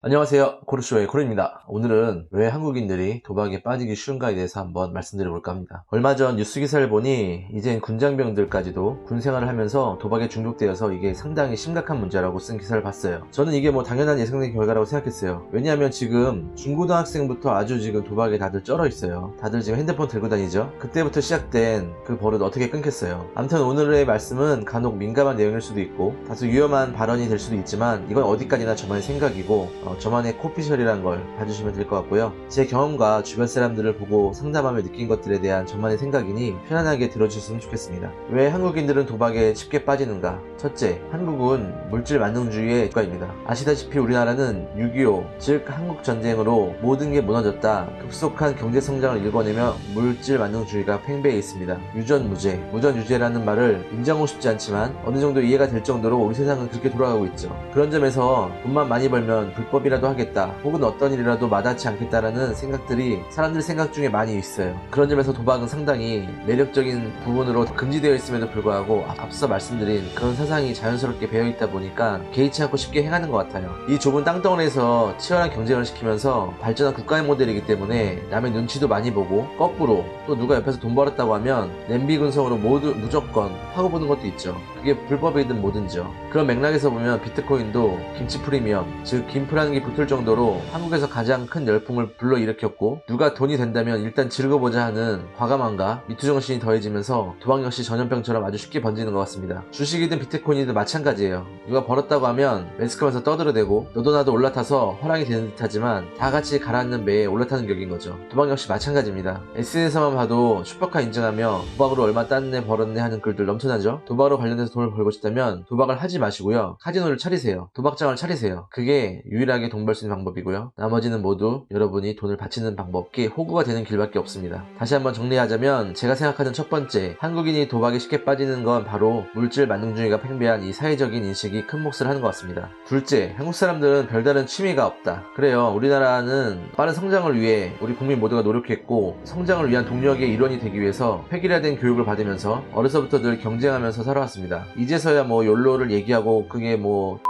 안녕하세요. 코르쇼의 코르입니다. 오늘은 왜 한국인들이 도박에 빠지기 쉬운가에 대해서 한번 말씀드려볼까 합니다. 얼마 전 뉴스 기사를 보니 이젠 군장병들까지도 군 생활을 하면서 도박에 중독되어서 이게 상당히 심각한 문제라고 쓴 기사를 봤어요. 저는 이게 뭐 당연한 예상된 결과라고 생각했어요. 왜냐하면 지금 중고등학생부터 아주 지금 도박에 다들 쩔어 있어요. 다들 지금 핸드폰 들고 다니죠. 그때부터 시작된 그 버릇 어떻게 끊겠어요. 아무튼 오늘의 말씀은 간혹 민감한 내용일 수도 있고 다소 위험한 발언이 될 수도 있지만 이건 어디까지나 저만의 생각이고 저만의 코피셜이란 걸 봐주시면 될 것 같고요. 제 경험과 주변 사람들을 보고 상담하며 느낀 것들에 대한 저만의 생각이니 편안하게 들어주셨으면 좋겠습니다. 왜 한국인들은 도박에 쉽게 빠지는가? 첫째, 한국은 물질 만능주의의 국가입니다. 아시다시피 우리나라는 6.25, 즉 한국전쟁으로 모든 게 무너졌다. 급속한 경제성장을 일궈내며 물질 만능주의가 팽배해 있습니다. 유전무죄, 무전유죄라는 말을 인정하고 싶지 않지만 어느 정도 이해가 될 정도로 우리 세상은 그렇게 돌아가고 있죠. 그런 점에서 돈만 많이 벌면 불법이라도 하겠다, 혹은 어떤 일이라도 마다하지 않겠다라는 생각들이 사람들 생각 중에 많이 있어요. 그런 점에서 도박은 상당히 매력적인 부분으로 금지되어 있음에도 불구하고 앞서 말씀드린 그런 사상이 자연스럽게 배어있다 보니까 개의치 않고 쉽게 행하는 것 같아요. 이 좁은 땅덩어리에서 치열한 경쟁을 시키면서 발전한 국가의 모델이기 때문에 남의 눈치도 많이 보고, 거꾸로 또 누가 옆에서 돈 벌었다고 하면 냄비 근성으로 무조건 하고 보는 것도 있죠. 그게 불법이든 뭐든지요. 그런 맥락에서 보면 비트코인도 김치 프리미엄, 즉 김프라는 게 붙을 정도로 한국에서 가장 큰 열풍을 불러일으켰고, 누가 돈이 된다면 일단 즐거보자 하는 과감함과 미투정신이 더해지면서 도박 역시 전염병처럼 아주 쉽게 번지는 것 같습니다. 주식이든 비트코인이든 마찬가지예요. 누가 벌었다고 하면 매스컴에서 떠들어대고 너도 나도 올라타서 화랑이 되는 듯하지만 다 같이 가라앉는 배에 올라타는 격인 거죠. 도박 역시 마찬가지입니다. SNS에서만 봐도 슈퍼카 인증하며 도박으로 얼마 땄네 벌었네 하는 글들 넘쳐나죠. 도박으로 관련해서 돈을 벌고 싶다면 도박을 하지 마시고요, 카지노를 차리세요. 도박장을 차리세요. 그게 유일하게 돈 벌 수 있는 방법이고요. 나머지는 모두 여러분이 돈을 바치는 방법께 호구가 되는 길밖에 없습니다. 다시 한번 정리하자면 제가 생각하는 첫 번째, 한국인이 도박에 쉽게 빠지는 건 바로 물질 만능주의가 팽배한 이 사회적인 인식이 큰 몫을 하는 것 같습니다. 둘째, 한국 사람들은 별다른 취미가 없다. 그래요, 우리나라는 빠른 성장을 위해 우리 국민 모두가 노력했고, 성장을 위한 동력의 일원이 되기 위해서 획일화된 교육을 받으면서 어려서부터 늘 경쟁하면서 살아왔습니다. 이제서야 뭐 욜로를 얘기하고 그게 뭐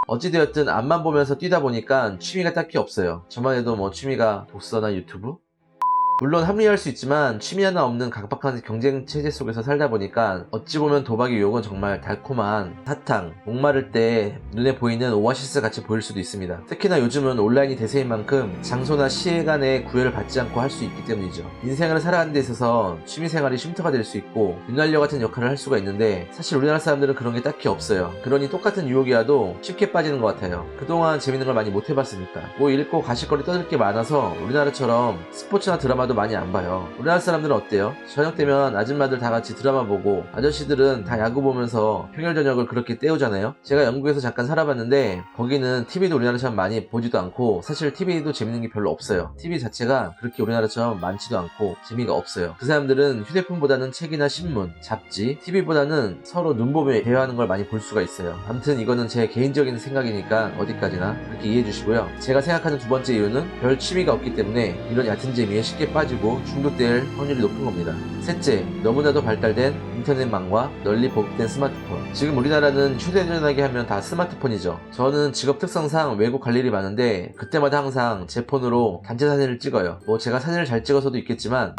어찌되었든 앞만 보면서 뛰다 보니까 취미가 딱히 없어요. 저만 해도 뭐 취미가 독서나 유튜브? 물론 합리화할 수 있지만 취미 하나 없는 각박한 경쟁 체제 속에서 살다 보니까 어찌 보면 도박의 유혹은 정말 달콤한 사탕, 목마를 때 눈에 보이는 오아시스 같이 보일 수도 있습니다. 특히나 요즘은 온라인이 대세인 만큼 장소나 시간의 구애를 받지 않고 할 수 있기 때문이죠. 인생을 살아가는 데 있어서 취미생활이 쉼터가 될 수 있고 윤활유 같은 역할을 할 수가 있는데, 사실 우리나라 사람들은 그런 게 딱히 없어요. 그러니 똑같은 유혹이라도 쉽게 빠지는 것 같아요. 그동안 재밌는 걸 많이 못 해봤으니까. 뭐 읽고 가실거리 떠들 게 많아서 우리나라처럼 스포츠나 드라마도 많이 안 봐요. 우리나라 사람들은 어때요? 저녁 되면 아줌마들 다 같이 드라마 보고 아저씨들은 다 야구 보면서 평일 저녁을 그렇게 때우잖아요. 제가 영국에서 잠깐 살아봤는데 거기는 TV도 우리나라처럼 많이 보지도 않고, 사실 TV도 재밌는 게 별로 없어요. TV 자체가 그렇게 우리나라처럼 많지도 않고 재미가 없어요. 그 사람들은 휴대폰보다는 책이나 신문, 잡지, TV보다는 서로 눈보며 대화하는 걸 많이 볼 수가 있어요. 아무튼 이거는 제 개인적인 생각이니까 어디까지나 그렇게 이해해 주시고요. 제가 생각하는 두 번째 이유는 별 취미가 없기 때문에 이런 얕은 재미에 쉽게 빠지고 중독될 확률이 높은 겁니다. 셋째, 너무나도 발달된 인터넷망과 널리 보급된 스마트폰. 지금 우리나라는 휴대전화기 하면 다 스마트폰이죠. 저는 직업 특성상 외국 갈 일이 많은데 그때마다 항상 제 폰으로 단체 사진을 찍어요. 뭐 제가 사진을 잘 찍어서도 있겠지만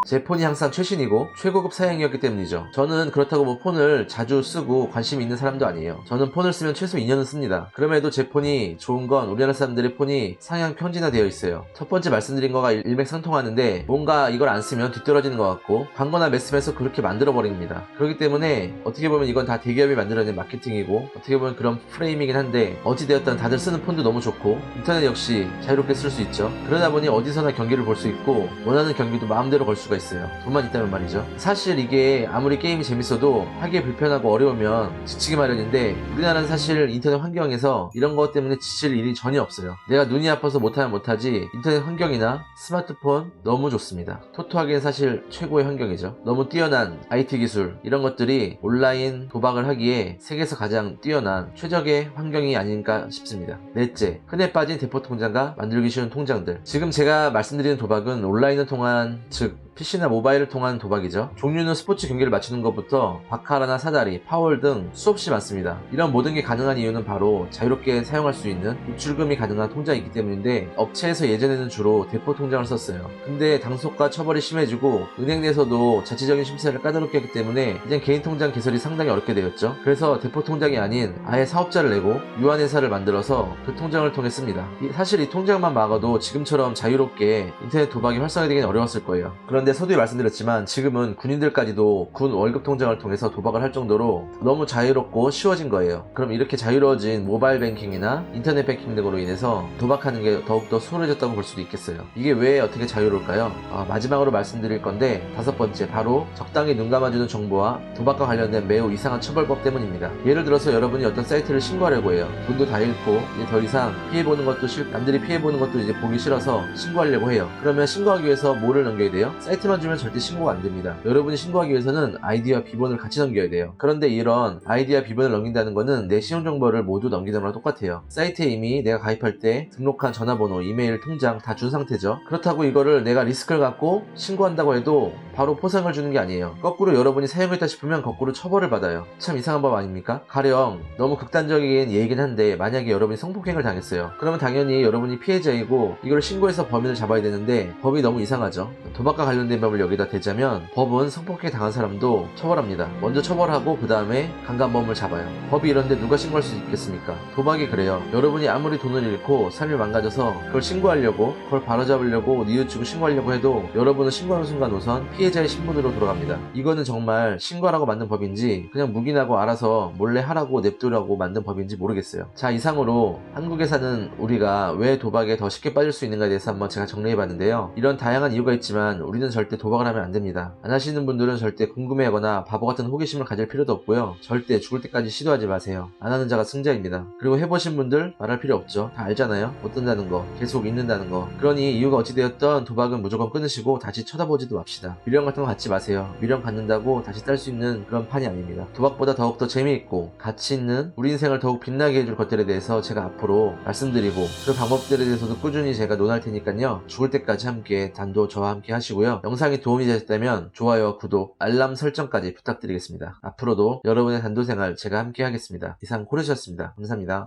제 폰이 항상 최신이고 최고급 사양이었기 때문이죠. 저는 그렇다고 뭐 폰을 자주 쓰고 관심이 있는 사람도 아니에요. 저는 폰을 쓰면 최소 2년은 씁니다. 그럼에도 제 폰이 좋은 건 우리나라 사람들의 폰이 상향 평진화되어 있어요. 첫 번째 말씀드린 거가 일맥상통하는데, 뭔가 이걸 안 쓰면 뒤떨어지는 것 같고 광고나 매스에서 그렇게 만들어버립니다. 그렇기 때문에 어떻게 보면 이건 다 대기업이 만들어낸 마케팅이고 어떻게 보면 그런 프레임이긴 한데, 어찌되었든 다들 쓰는 폰도 너무 좋고 인터넷 역시 자유롭게 쓸 수 있죠. 그러다 보니 어디서나 경기를 볼 수 있고 원하는 경기도 마음대로 걸 수가 있어요. 돈만 있다면 말이죠. 사실 이게 아무리 게임이 재밌어도 하기에 불편하고 어려우면 지치기 마련인데, 우리나라는 사실 인터넷 환경에서 이런 것 때문에 지칠 일이 전혀 없어요. 내가 눈이 아파서 못하면 못하지 인터넷 환경이나 스마트폰 너무 좋습니다. 토토하기엔 사실 최고의 환경이죠. 너무 뛰어난 IT 기술, 이런 것들이 온라인 도박을 하기에 세계에서 가장 뛰어난 최적의 환경이 아닌가 싶습니다. 넷째, 흔해 빠진 대포 통장과 만들기 쉬운 통장들. 지금 제가 말씀드리는 도박은 온라인을 통한, 즉 PC나 모바일을 통한 도박이죠. 종류는 스포츠 경기를 맞추는 것부터 바카라나 사다리, 파월 등 수없이 많습니다. 이런 모든 게 가능한 이유는 바로 자유롭게 사용할 수 있는 유출금이 가능한 통장이 있기 때문인데, 업체에서 예전에는 주로 대포 통장을 썼어요. 근데 당속과 처벌이 심해지고 은행 내에서도 자체적인 심사를 까다롭게 했기 때문에 이젠 개인 통장 개설이 상당히 어렵게 되었죠. 그래서 대포 통장이 아닌 아예 사업자를 내고 유한회사를 만들어서 그 통장을 통해 씁니다. 사실 이 통장만 막아도 지금처럼 자유롭게 인터넷 도박이 활성화되기는 어려웠을 거예요. 그런데 서두에 말씀드렸지만 지금은 군인들까지도 군 월급 통장을 통해서 도박을 할 정도로 너무 자유롭고 쉬워진 거예요. 그럼 이렇게 자유로워진 모바일 뱅킹이나 인터넷 뱅킹 등으로 인해서 도박하는 게 더욱더 수월해졌다고 볼 수도 있겠어요. 이게 왜 어떻게 자유로울까요? 마지막으로 말씀드릴 건데, 5번째, 바로 적당히 눈 감아주는 정보와 도박과 관련된 매우 이상한 처벌법 때문입니다. 예를 들어서 여러분이 어떤 사이트를 신고하려고 해요. 돈도 다 잃고 이제 더 이상 피해보는 것도 남들이 피해보는 것도 이제 보기 싫어서 신고하려고 해요. 그러면 신고하기 위해서 뭐를 넘겨야 돼요? 사이트만 주면 절대 신고가 안 됩니다. 여러분이 신고하기 위해서는 아이디와 비번을 같이 넘겨야 돼요. 그런데 이런 아이디와 비번을 넘긴다는 거는 내 신용정보를 모두 넘기는 거랑 똑같아요. 사이트에 이미 내가 가입할 때 등록한 전화번호, 이메일, 통장 다 준 상태죠. 그렇다고 이거를 내가 리스크를 갖고 신고한다고 해도 바로 포상을 주는 게 아니에요. 거꾸로 여러분이 사용했다 싶으면 거꾸로 처벌을 받아요. 참 이상한 법 아닙니까? 가령 너무 극단적인 예이긴 한데, 만약에 여러분이 성폭행을 당했어요. 그러면 당연히 여러분이 피해자이고 이걸 신고해서 범인을 잡아야 되는데 법이 너무 이상하죠. 도박과 관련된 법을 여기다 대자면 법은 성폭행 당한 사람도 처벌합니다. 먼저 처벌하고 그 다음에 강간범을 잡아요. 법이 이런데 누가 신고할 수 있겠습니까? 도박이 그래요. 여러분이 아무리 돈을 잃고 삶이 망가져서 그걸 신고하려고, 그걸 바로잡으려고 뉘우치고 신고하려고 해도 여러분은 신고하는 순간 우선 피해자의 신분으로 돌아갑니다. 이거는 정말 신고하라고 만든 법인지 그냥 묵인하고 알아서 몰래 하라고 냅두라고 만든 법인지 모르겠어요. 자, 이상으로 한국에 사는 우리가 왜 도박에 더 쉽게 빠질 수 있는가에 대해서 한번 제가 정리해봤는데요. 이런 다양한 이유가 있지만 우리는 절대 도박을 하면 안 됩니다. 안 하시는 분들은 절대 궁금해하거나 바보 같은 호기심을 가질 필요도 없고요. 절대 죽을 때까지 시도하지 마세요. 안 하는 자가 승자입니다. 그리고 해보신 분들 말할 필요 없죠. 다 알잖아요. 못 든다는 거, 계속 잊는다는 거. 그러니 이유가 어찌되었던 도박은 무조건 끊으시고 다시 쳐다보지도 맙시다. 미련 같은 거 갖지 마세요. 미련 갖는다고 다시 딸 수 있는 그런 판이 아닙니다. 도박보다 더욱더 재미있고 가치 있는 우리 인생을 더욱 빛나게 해줄 것들에 대해서 제가 앞으로 말씀드리고, 그 방법들에 대해서도 꾸준히 제가 논할 테니까요. 죽을 때까지 함께 단도 저와 함께 하시고요. 영상이 도움이 되셨다면 좋아요, 구독, 알람 설정까지 부탁드리겠습니다. 앞으로도 여러분의 단도 생활 제가 함께 하겠습니다. 이상 코르시였습니다. 감사합니다.